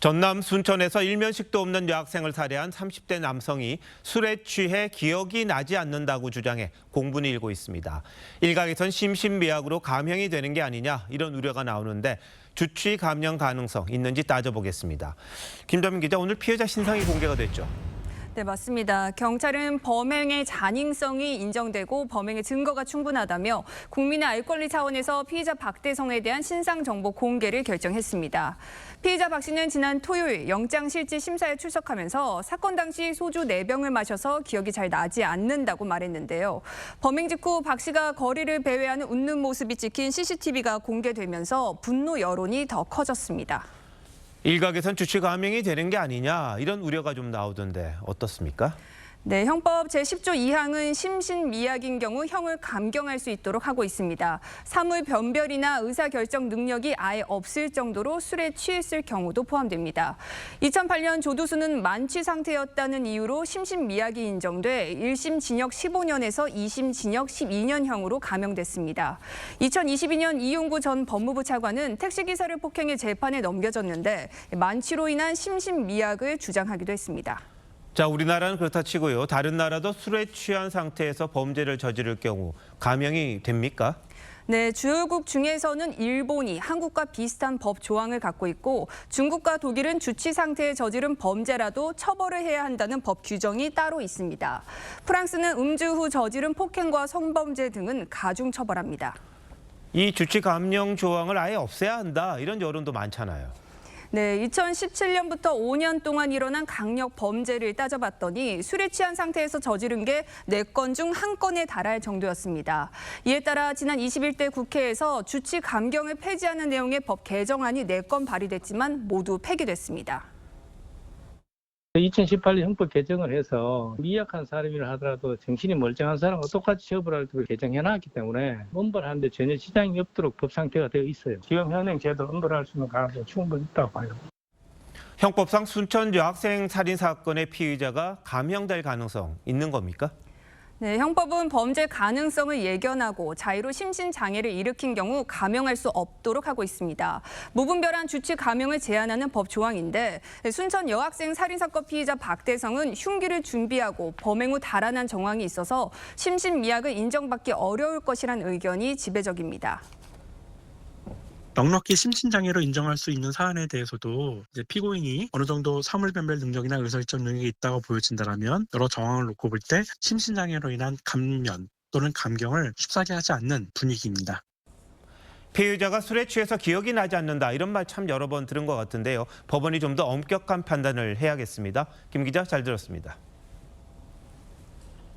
전남 순천에서 일면식도 없는 여학생을 살해한 30대 남성이 술에 취해 기억이 나지 않는다고 주장해 공분이 일고 있습니다. 일각에선 심신미약으로 감형이 되는 게 아니냐 이런 우려가 나오는데 주치 감형 가능성 있는지 따져보겠습니다. 김정민 기자, 오늘 피해자 신상이 공개가 됐죠. 네, 맞습니다. 경찰은 범행의 잔인성이 인정되고 범행의 증거가 충분하다며 국민의 알 권리 차원에서 피의자 박대성에 대한 신상 정보 공개를 결정했습니다. 피의자 박 씨는 지난 토요일 영장실질심사에 출석하면서 사건 당시 소주 4병을 마셔서 기억이 잘 나지 않는다고 말했는데요. 범행 직후 박 씨가 거리를 배회하는 웃는 모습이 찍힌 CCTV가 공개되면서 분노 여론이 더 커졌습니다. 일각에선 주치 감형이 되는 게 아니냐 이런 우려가 좀 나오던데 어떻습니까? 네, 형법 제10조 2항은 심신미약인 경우 형을 감경할 수 있도록 하고 있습니다. 사물 변별이나 의사결정 능력이 아예 없을 정도로 술에 취했을 경우도 포함됩니다. 2008년 조두수는 만취 상태였다는 이유로 심신미약이 인정돼 1심 징역 15년에서 2심 징역 12년형으로 감형됐습니다. 2022년 이용구 전 법무부 차관은 택시기사를 폭행해 재판에 넘겨졌는데 만취로 인한 심신미약을 주장하기도 했습니다. 자, 우리나라는 그렇다 치고요. 다른 나라도 술에 취한 상태에서 범죄를 저지를 경우 감형이 됩니까? 네, 주요국 중에서는 일본이 한국과 비슷한 법 조항을 갖고 있고 중국과 독일은 주치 상태에 저지른 범죄라도 처벌을 해야 한다는 법 규정이 따로 있습니다. 프랑스는 음주 후 저지른 폭행과 성범죄 등은 가중 처벌합니다. 이 주치 감형 조항을 아예 없애야 한다 이런 여론도 많잖아요. 네, 2017년부터 5년 동안 일어난 강력 범죄를 따져봤더니 술에 취한 상태에서 저지른 게 4건 중 1건에 달할 정도였습니다. 이에 따라 지난 21대 국회에서 주치 감경을 폐지하는 내용의 법 개정안이 4건 발의됐지만 모두 폐기됐습니다. 2018년 형법 개정을 해서 미약한 사람이라 하더라도 정신이 멀쩡한 사람과 똑같이 처벌할 때 개정해놨기 때문에 엄벌하는데 전혀 지장이 없도록 법 상태가 되어 있어요. 지금 현행 제도 엄벌할 수 있는 가능성이 충분히 있다고 봐요. 형법상 순천 여학생 살인 사건의 피의자가 감형될 가능성 있는 겁니까? 네, 형법은 범죄 가능성을 예견하고 자의로 심신장애를 일으킨 경우 감형할 수 없도록 하고 있습니다. 무분별한 주치 감형을 제한하는 법 조항인데 순천 여학생 살인사건 피의자 박대성은 흉기를 준비하고 범행 후 달아난 정황이 있어서 심신미약을 인정받기 어려울 것이란 의견이 지배적입니다. 넉넉히 심신장애로 인정할 수 있는 사안에 대해서도 이제 피고인이 어느 정도 사물변별 능력이나 의사결정 능력이 있다고 보여진다면 여러 정황을 놓고 볼 때 심신장애로 인한 감면 또는 감경을 쉽사리 하지 않는 분위기입니다. 피의자가 술에 취해서 기억이 나지 않는다 이런 말 참 여러 번 들은 것 같은데요. 법원이 좀 더 엄격한 판단을 해야겠습니다. 김 기자, 잘 들었습니다.